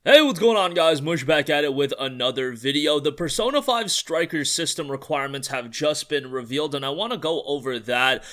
Hey, what's going on, guys? Mush back at it with another video. The Persona 5 Strikers system requirements have just been revealed, and I want to go over that.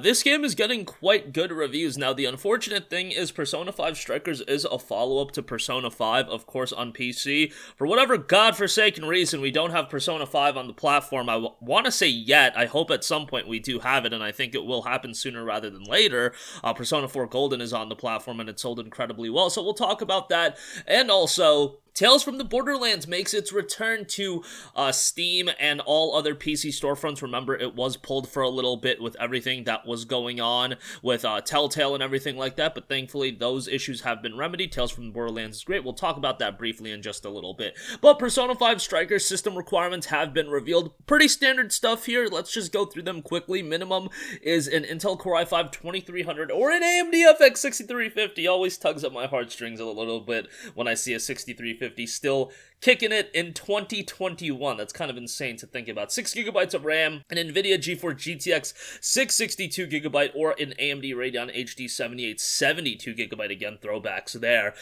This game is getting quite good reviews. Now, the unfortunate thing is Persona 5 Strikers is a follow-up to Persona 5, of course, on PC. For whatever godforsaken reason, we don't have Persona 5 on the platform. I want to say yet. I hope at some point we do have it, and I think it will happen sooner rather than later. Persona 4 Golden is on the platform, and it sold incredibly well, so we'll talk about that, and also, Tales from the Borderlands makes its return to Steam and all other PC storefronts. Remember, it was pulled for a little bit with everything that was going on with Telltale and everything like that, but thankfully those issues have been remedied. Tales from the Borderlands is great. We'll talk about that briefly in just a little bit. But Persona 5 Strikers system requirements have been revealed. Pretty standard stuff here. Let's just go through them quickly. Minimum is an Intel Core i5 2300 or an AMD FX 6350. Always tugs at my heartstrings a little bit when I see a 6350 still kicking it in 2021. That's kind of insane to think about. 6GB of RAM, an NVIDIA GeForce GTX 662GB, or an AMD Radeon HD 7870 2GB. Again, throwbacks there.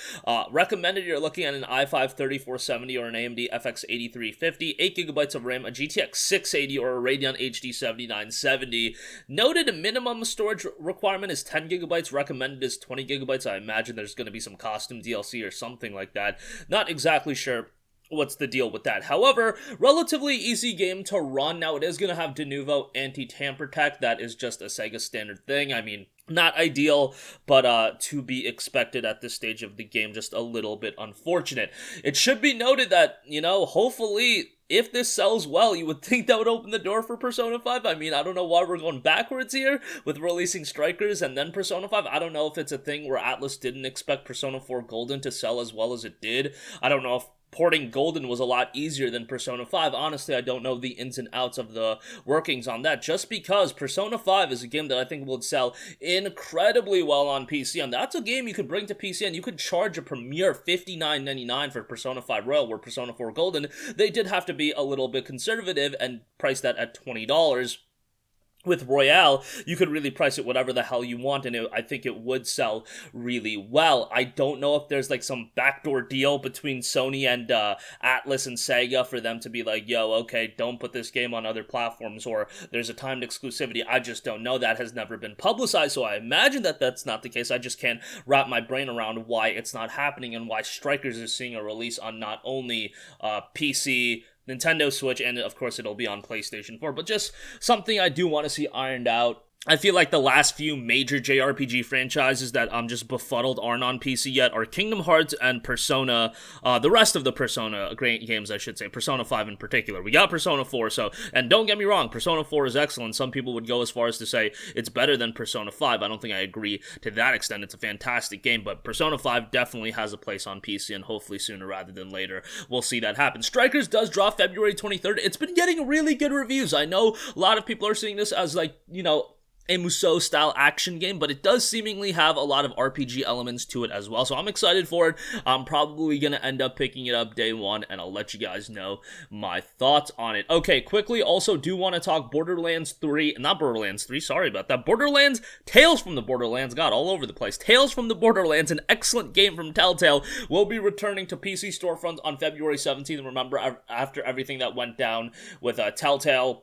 Recommended, you're looking at an i5 3470 or an AMD FX 8350, 8GB of RAM, a GTX 680 or a Radeon HD 7970. Noted minimum storage requirement is 10GB, recommended is 20GB. I imagine there's going to be some costume DLC or something like that. Not exactly sure what's the deal with that. However, relatively easy game to run. Now, it is going to have de novo anti-tamper tech. That is just a Sega standard thing. I mean, not ideal, but to be expected at this stage of the game. Just a little bit unfortunate. It should be noted that, hopefully, if this sells well, you would think that would open the door for Persona 5. I mean, I don't know why we're going backwards here with releasing Strikers and then Persona 5. I don't know if it's a thing where Atlus didn't expect Persona 4 Golden to sell as well as it did. I don't know if porting Golden was a lot easier than Persona 5. Honestly, I don't know the ins and outs of the workings on that, just because Persona 5 is a game that I think will sell incredibly well on PC, and that's a game you could bring to PC, and you could charge a premier $59.99 for Persona 5 Royal, where Persona 4 Golden, they did have to be a little bit conservative and price that at $20. With Royale, you could really price it whatever the hell you want, and I think it would sell really well. I don't know if there's like some backdoor deal between Sony and Atlus and Sega for them to be like, yo, okay, don't put this game on other platforms, or there's a timed exclusivity. I just don't know. That has never been publicized, so I imagine that that's not the case. I just can't wrap my brain around why it's not happening and why Strikers is seeing a release on not only PC, Nintendo Switch, and of course it'll be on PlayStation 4, but just something I do want to see ironed out. I feel like the last few major JRPG franchises that I'm just befuddled aren't on PC yet are Kingdom Hearts and Persona, the rest of the Persona games, I should say, Persona 5 in particular. We got Persona 4, and don't get me wrong, Persona 4 is excellent. Some people would go as far as to say it's better than Persona 5. I don't think I agree to that extent. It's a fantastic game, but Persona 5 definitely has a place on PC, and hopefully sooner rather than later, we'll see that happen. Strikers does drop February 23rd. It's been getting really good reviews. I know a lot of people are seeing this as like, a Musou-style action game, but it does seemingly have a lot of RPG elements to it as well, so I'm excited for it. I'm probably going to end up picking it up day one, and I'll let you guys know my thoughts on it. Okay, quickly, also do want to talk Borderlands 3, not Borderlands 3, sorry about that, Borderlands, Tales from the Borderlands, God, all over the place. Tales from the Borderlands, an excellent game from Telltale, will be returning to PC storefronts on February 17th. Remember, after everything that went down with Telltale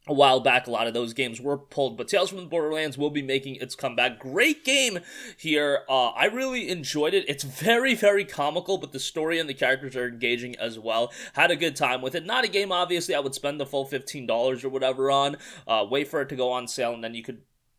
a while back, a lot of those games were pulled, but Tales from the Borderlands will be making its comeback. Great game here. I really enjoyed it. It's very, very comical, but the story and the characters are engaging as well. Had a good time with it. Not a game, obviously, I would spend the full $15 or whatever on. Wait for it to go on sale, and then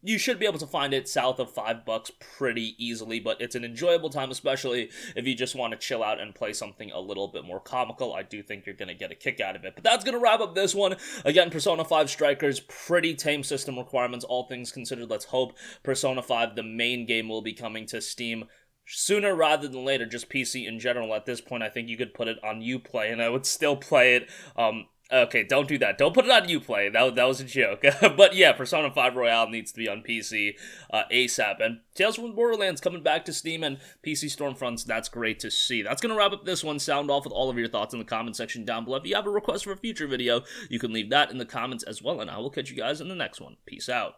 you should be able to find it south of $5 pretty easily, but it's an enjoyable time, especially if you just want to chill out and play something a little bit more comical. I do think you're going to get a kick out of it. But that's going to wrap up this one. Again, Persona 5 Strikers, pretty tame system requirements, all things considered. Let's hope Persona 5, the main game, will be coming to Steam sooner rather than later, just PC in general. At this point, I think you could put it on Uplay, and I would still play it. Okay, don't do that. Don't put it on Uplay. That was a joke. But yeah, Persona 5 Royale needs to be on PC ASAP. And Tales from the Borderlands coming back to Steam and PC Stormfronts, that's great to see. That's going to wrap up this one. Sound off with all of your thoughts in the comment section down below. If you have a request for a future video, you can leave that in the comments as well, and I will catch you guys in the next one. Peace out.